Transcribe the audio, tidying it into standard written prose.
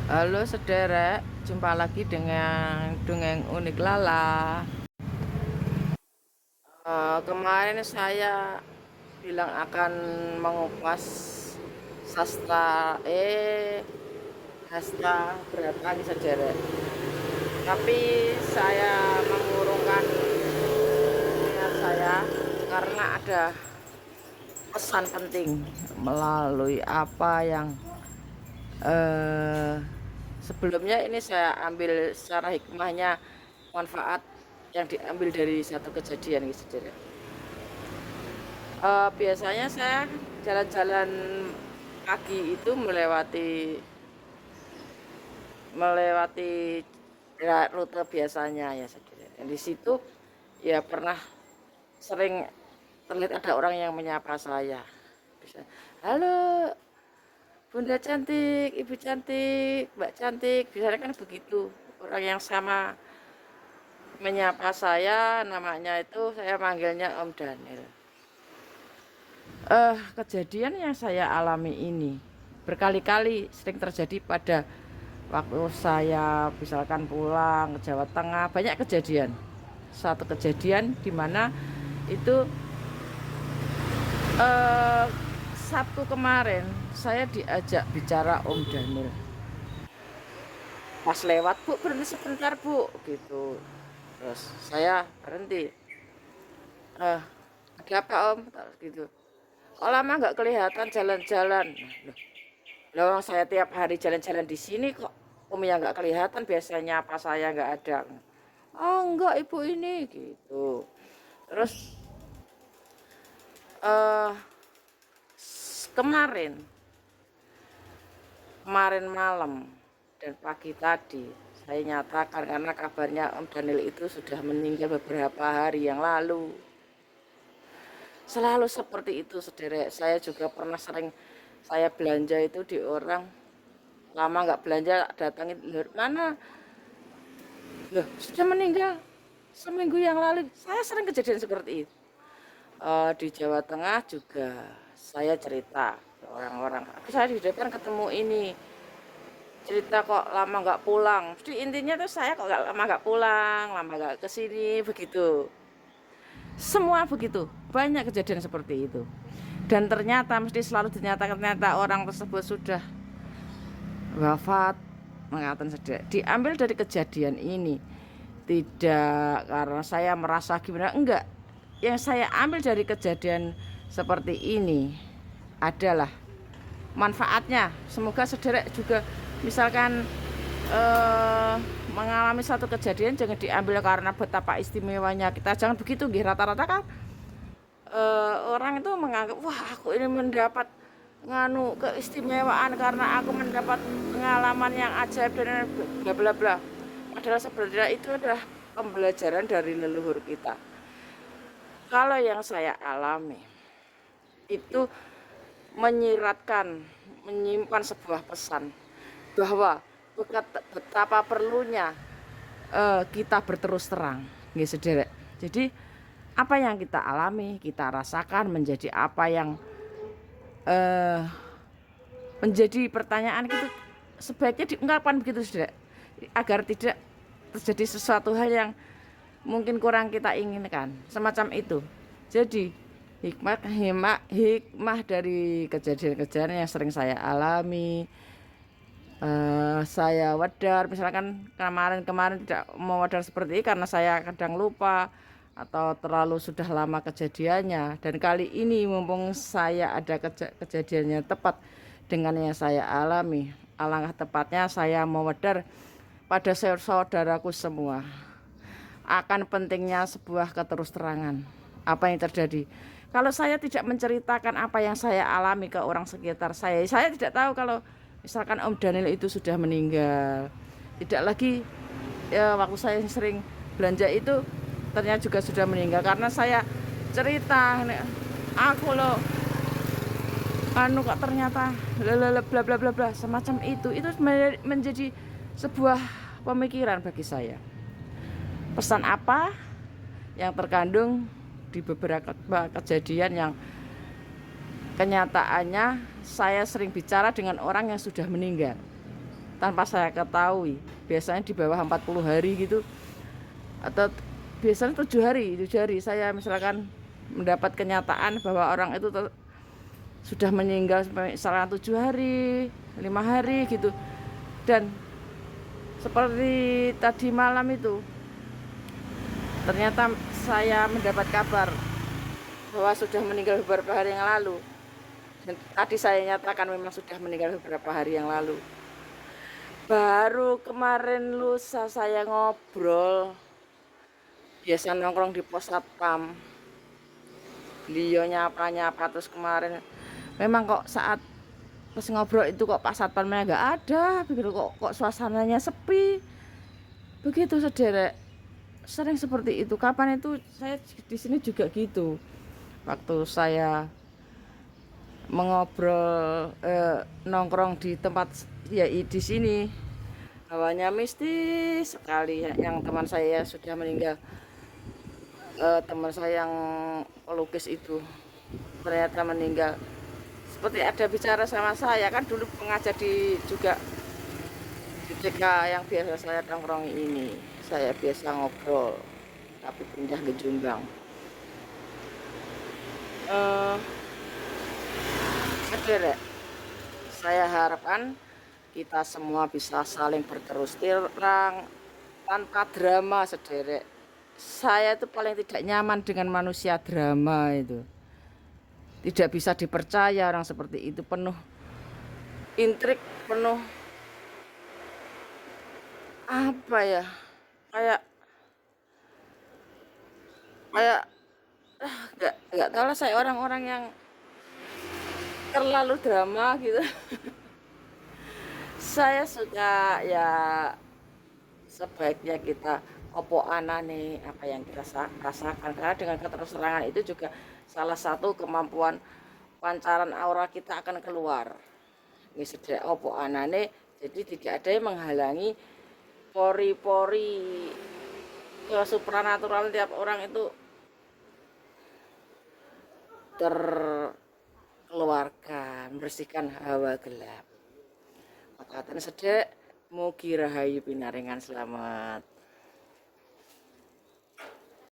Halo sederek, jumpa lagi dengan dongeng unik Lala. Kemarin saya bilang akan mengupas sastra hasta berapa nih sederek. Tapi saya mengurungkan niat saya karena ada pesan penting melalui apa yang eh sebelumnya ini saya ambil secara hikmahnya manfaat yang diambil dari satu kejadian gitu. Biasanya saya jalan-jalan pagi itu melewati melewati rute biasanya ya saudara. Dan di situ ya pernah sering terlihat ada orang yang menyapa saya. Bisa, halo Bunda cantik, Ibu cantik, Mbak cantik, biasanya kan begitu. Orang yang sama menyapa saya, namanya itu saya manggilnya Om Daniel. Kejadian yang saya alami ini berkali-kali sering terjadi pada waktu saya misalkan pulang ke Jawa Tengah, banyak kejadian. Satu kejadian di mana itu eh, Sabtu kemarin saya diajak bicara Om Daniel. Pas lewat, Bu, berhenti sebentar, Bu, gitu. Terus saya berhenti. Eh, ada apa, Om? Gitu. Kok lama nggak kelihatan jalan-jalan? Loh, saya tiap hari jalan-jalan di sini kok Om yang nggak kelihatan, biasanya apa saya nggak ada. Oh, enggak, Ibu ini, gitu. Terus eh kemarin kemarin malam dan pagi tadi saya nyatakan karena kabarnya Om Daniel itu sudah meninggal beberapa hari yang lalu. Selalu seperti itu, sederek. Saya juga pernah sering saya belanja itu di orang lama nggak belanja datangin, mana loh sudah meninggal seminggu yang lalu. Saya sering kejadian seperti itu. Di Jawa Tengah juga saya cerita ke orang-orang. Saya di depan ketemu ini cerita kok lama nggak pulang. Jadi intinya tuh saya kok nggak lama nggak pulang, lama nggak kesini begitu. Semua begitu, banyak kejadian seperti itu. Dan ternyata mesti selalu dinyatakan ternyata orang tersebut sudah wafat, mengatakan saja. Diambil dari kejadian ini, tidak karena saya merasa gimana, enggak. Yang saya ambil dari kejadian seperti ini adalah manfaatnya. Semoga sederek juga misalkan mengalami satu kejadian jangan diambil karena betapa istimewanya kita, jangan begitu nggih. Rata-rata kan orang itu menganggap wah aku ini mendapat nganu keistimewaan karena aku mendapat pengalaman yang ajaib dan bla bla bla. Padahal sebenarnya itu adalah pembelajaran dari leluhur kita. Kalau yang saya alami itu menyiratkan, menyimpan sebuah pesan bahwa betapa perlunya kita berterus terang, nggih sederek. Jadi apa yang kita alami, kita rasakan menjadi apa yang eh, menjadi pertanyaan gitu, sebaiknya diungkapkan begitu sederek, agar tidak terjadi sesuatu hal yang mungkin kurang kita inginkan, semacam itu. Jadi hikmah dari kejadian-kejadian yang sering saya alami, saya wedar misalkan kemarin tidak mau wedar seperti ini karena saya kadang lupa atau terlalu sudah lama kejadiannya, dan kali ini mumpung saya ada kejadiannya tepat dengan yang saya alami, alangkah tepatnya saya mau wedar pada saudaraku semua akan pentingnya sebuah keterus-terangan. Apa yang terjadi kalau saya tidak menceritakan apa yang saya alami ke orang sekitar saya tidak tahu kalau misalkan Om Daniel itu sudah meninggal. Tidak lagi ya, waktu saya sering belanja itu ternyata juga sudah meninggal karena saya cerita aku loh anu kok ternyata bla bla bla bla semacam itu menjadi sebuah pemikiran bagi saya. Pesan apa yang terkandung di beberapa kejadian yang kenyataannya saya sering bicara dengan orang yang sudah meninggal. tanpa saya ketahui. Biasanya di bawah 40 hari gitu, atau biasanya 7 hari saya misalkan mendapat kenyataan bahwa orang itu sudah meninggal misalnya 7 hari, 5 hari gitu. Dan seperti tadi malam itu, ternyata saya mendapat kabar bahwa sudah meninggal beberapa hari yang lalu. Dan tadi saya nyatakan memang sudah meninggal beberapa hari yang lalu. Baru kemarin lusa saya ngobrol, biasa nongkrong di pos satpam, beliau nyapa terus kemarin memang kok saat pas ngobrol itu kok Pak Satpamnya nggak ada, begitu kok suasananya sepi begitu sederek. Sering seperti itu. Kapan itu saya di sini juga gitu, waktu saya mengobrol nongkrong di tempat ya di sini, hawanya mistis sekali. Yang teman saya sudah meninggal, teman saya yang pelukis itu ternyata meninggal. Seperti ada bicara sama saya, kan dulu pengajar juga di TK yang biasa saya nongkrong ini. Saya biasa ngobrol tapi pindah ke Jombang. Sederek, saya harapkan kita semua bisa saling berterus terang tanpa drama sederek. Saya itu paling tidak nyaman dengan manusia drama itu. Tidak bisa dipercaya orang seperti itu, penuh intrik, penuh apa ya, kayak kayak nggak tahu lah, saya orang-orang yang terlalu drama gitu. Saya suka ya, sebaiknya kita opo anane apa yang kita rasakan, karena dengan keterus-terangan itu juga salah satu kemampuan pancaran aura kita akan keluar. Ini sedek opo anane, jadi tidak ada yang menghalangi pori-pori ke supranatural tiap orang itu terkeluarkan, membersihkan hawa gelap. Makatan sedek, mugi rahayu pinaringan selamat.